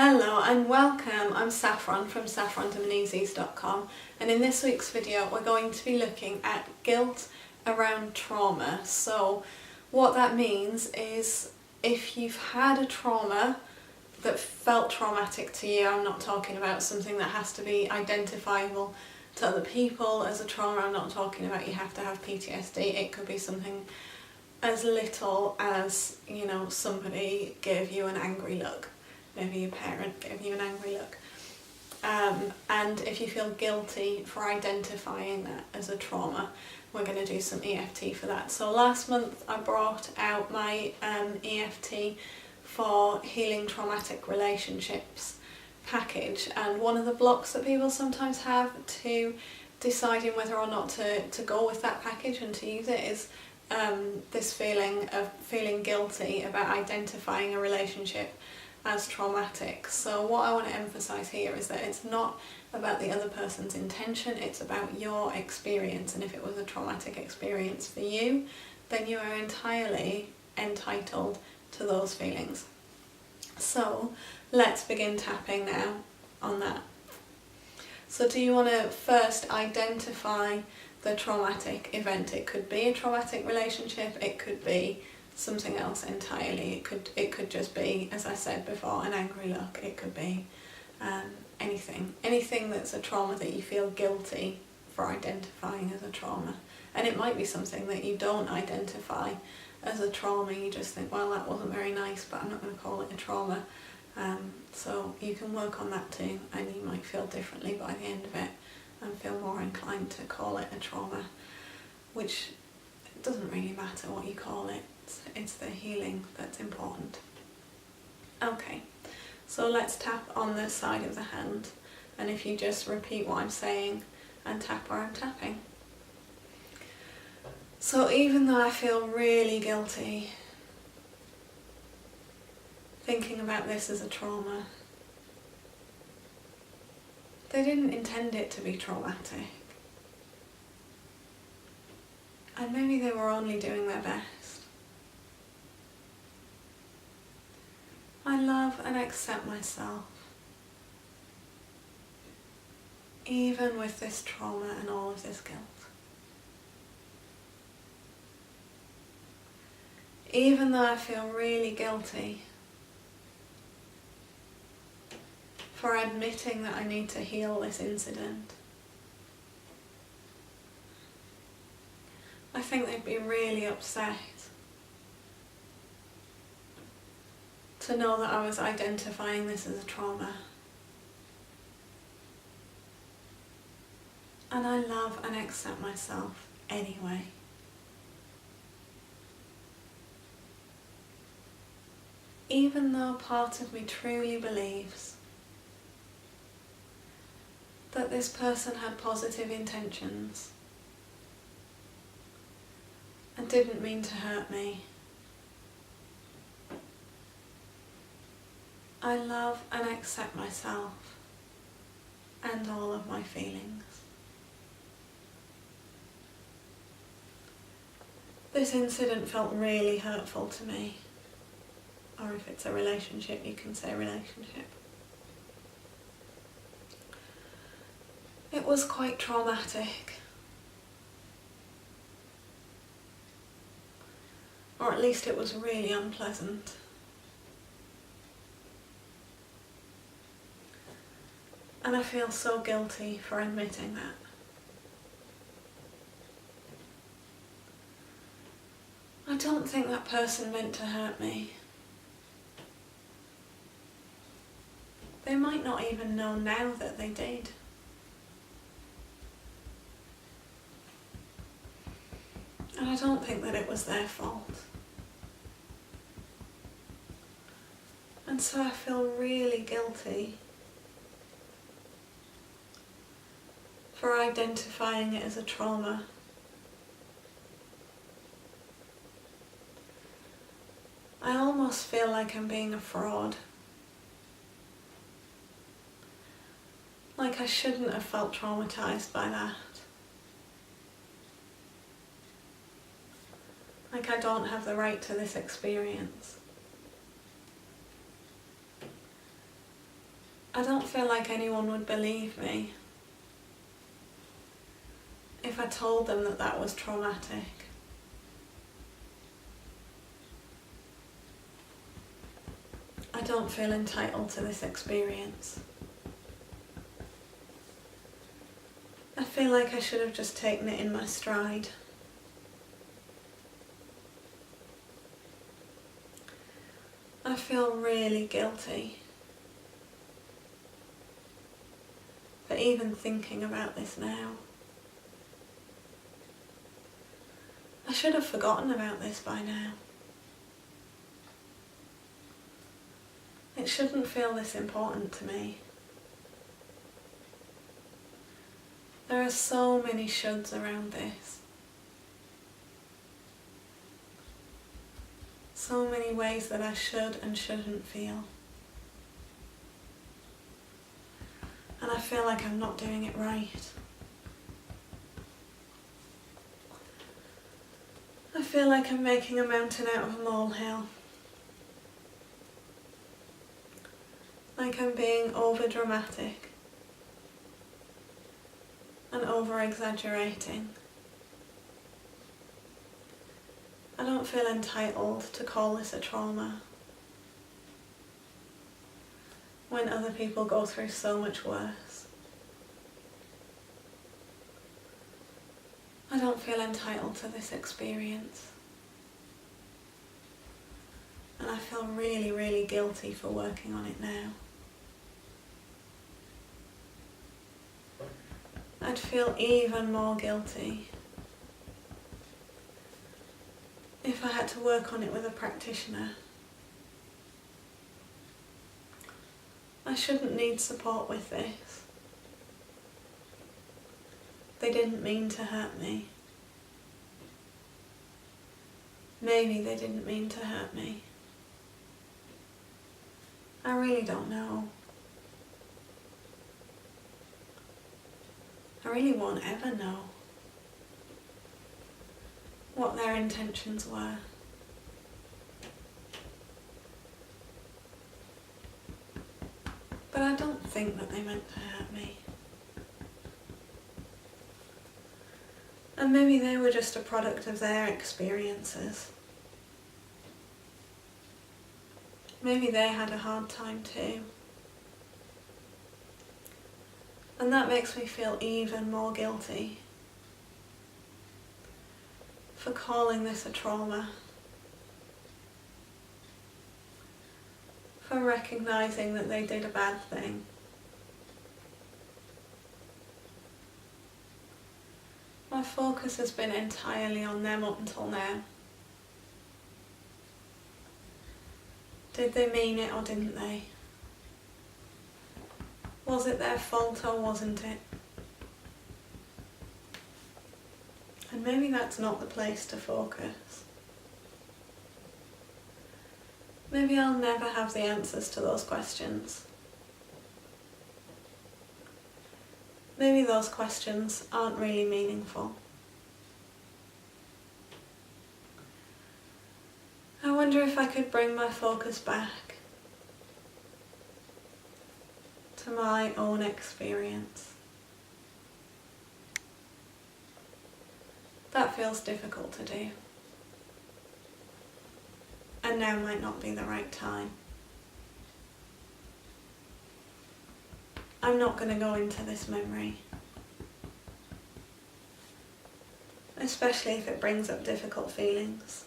Hello and welcome, I'm Saffron from saffrondominises.com, and in this week's video we're going to be looking at guilt around trauma. So what that means is if you've had a trauma that felt traumatic to you, I'm not talking about something that has to be identifiable to other people as a trauma, I'm not talking about you have to have PTSD, it could be something as little as, somebody gave you an angry look. Maybe your parent gave you an angry look. And if you feel guilty for identifying that as a trauma, we're going to do some EFT for that. So last month I brought out my EFT for healing traumatic relationships package, and one of the blocks that people sometimes have to deciding whether or not to go with that package and to use it is this feeling of feeling guilty about identifying a relationship as traumatic. So what I want to emphasize here is that it's not about the other person's intention, it's about your experience, and if it was a traumatic experience for you, then you are entirely entitled to those feelings. So let's begin tapping now on that. So do you want to first identify the traumatic event? It could be a traumatic relationship, it could be something else entirely. It could just be, as I said before, an angry look. It could be anything that's a trauma that you feel guilty for identifying as a trauma. And it might be something that you don't identify as a trauma. You just think, well, that wasn't very nice, but I'm not going to call it a trauma. So you can work on that too, and you might feel differently by the end of it and feel more inclined to call it a trauma, which it doesn't really matter what you call it. It's the healing that's important. Okay, so let's tap on the side of the hand, and if you just repeat what I'm saying and tap where I'm tapping. So even though I feel really guilty thinking about this as a trauma, they didn't intend it to be traumatic. And maybe they were only doing their best. I love and accept myself, even with this trauma and all of this guilt. Even though I feel really guilty for admitting that I need to heal this incident, I think they'd be really upset to know that I was identifying this as a trauma. And I love and accept myself anyway. Even though part of me truly believes that this person had positive intentions and didn't mean to hurt me, I love and accept myself and all of my feelings. This incident felt really hurtful to me, or if it's a relationship, you can say relationship. It was quite traumatic, or at least it was really unpleasant. And I feel so guilty for admitting that. I don't think that person meant to hurt me. They might not even know now that they did. And I don't think that it was their fault. And so I feel really guilty for identifying it as a trauma. I almost feel like I'm being a fraud. Like I shouldn't have felt traumatised by that. Like I don't have the right to this experience. I don't feel like anyone would believe me if I told them that that was traumatic. I don't feel entitled to this experience. I feel like I should have just taken it in my stride. I feel really guilty for even thinking about this now. I should have forgotten about this by now. It shouldn't feel this important to me. There are so many shoulds around this. So many ways that I should and shouldn't feel. And I feel like I'm not doing it right. I feel like I'm making a mountain out of a molehill. Like I'm being over-dramatic and over-exaggerating. I don't feel entitled to call this a trauma when other people go through so much worse. I don't feel entitled to this experience. And I feel really, really guilty for working on it now. I'd feel even more guilty if I had to work on it with a practitioner. I shouldn't need support with this. They didn't mean to hurt me. Maybe they didn't mean to hurt me. I really don't know. I really won't ever know what their intentions were. But I don't think that they meant to hurt me. And maybe they were just a product of their experiences. Maybe they had a hard time too. And that makes me feel even more guilty for calling this a trauma. For recognising that they did a bad thing. My focus has been entirely on them up until now. Did they mean it or didn't they? Was it their fault or wasn't it? And maybe that's not the place to focus. Maybe I'll never have the answers to those questions. Maybe those questions aren't really meaningful. I wonder if I could bring my focus back to my own experience. That feels difficult to do. And now might not be the right time. I'm not going to go into this memory. Especially if it brings up difficult feelings.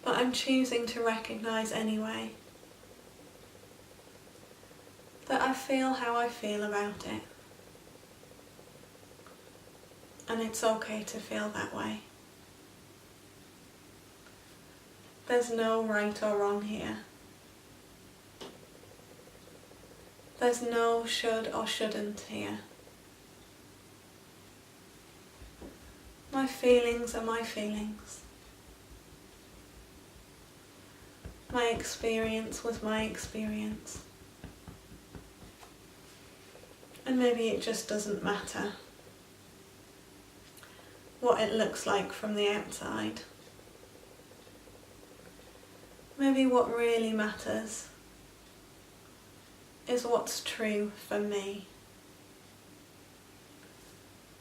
But I'm choosing to recognise anyway that I feel how I feel about it. And it's okay to feel that way. There's no right or wrong here. There's no should or shouldn't here. My feelings are my feelings. My experience was my experience. And maybe it just doesn't matter what it looks like from the outside. maybe what really matters is what's true for me.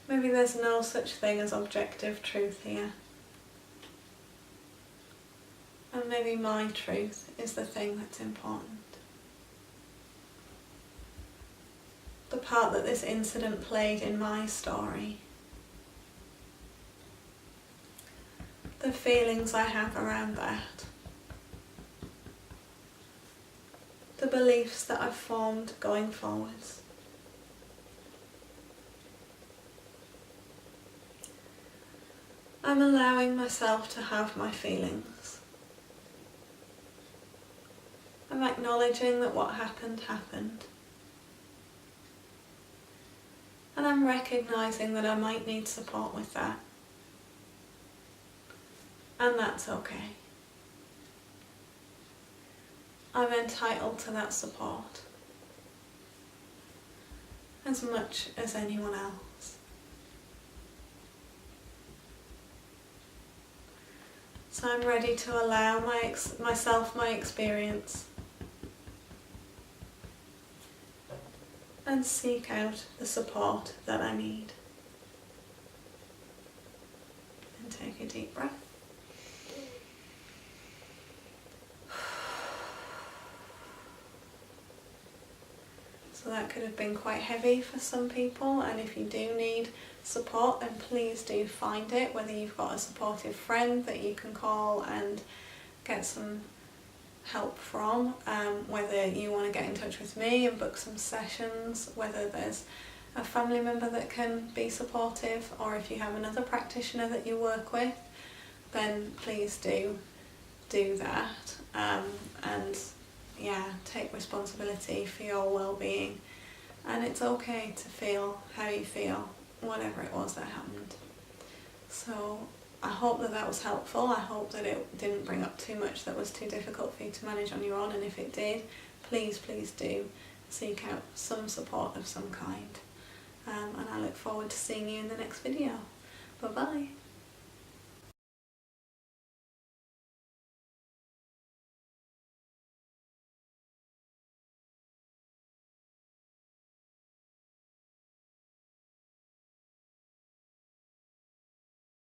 Maybe there's no such thing as objective truth here. And maybe my truth is the thing that's important. The part that this incident played in my story. The feelings I have around that. The beliefs that I've formed going forwards. I'm allowing myself to have my feelings. I'm acknowledging that what happened, happened. And I'm recognising that I might need support with that. And that's okay. I'm entitled to that support as much as anyone else. So I'm ready to allow myself my experience and seek out the support that I need. And take a deep breath. So that could have been quite heavy for some people, and if you do need support, then please do find it, whether you've got a supportive friend that you can call and get some help from, whether you want to get in touch with me and book some sessions, whether there's a family member that can be supportive, or if you have another practitioner that you work with, then please do that, and yeah, take responsibility for your well-being. And it's okay to feel how you feel, whatever it was that happened. So I hope that was helpful. I hope that it didn't bring up too much that was too difficult for you to manage on your own, and if it did, please do seek out some support of some kind. And I look forward to seeing you in the next video. Bye bye.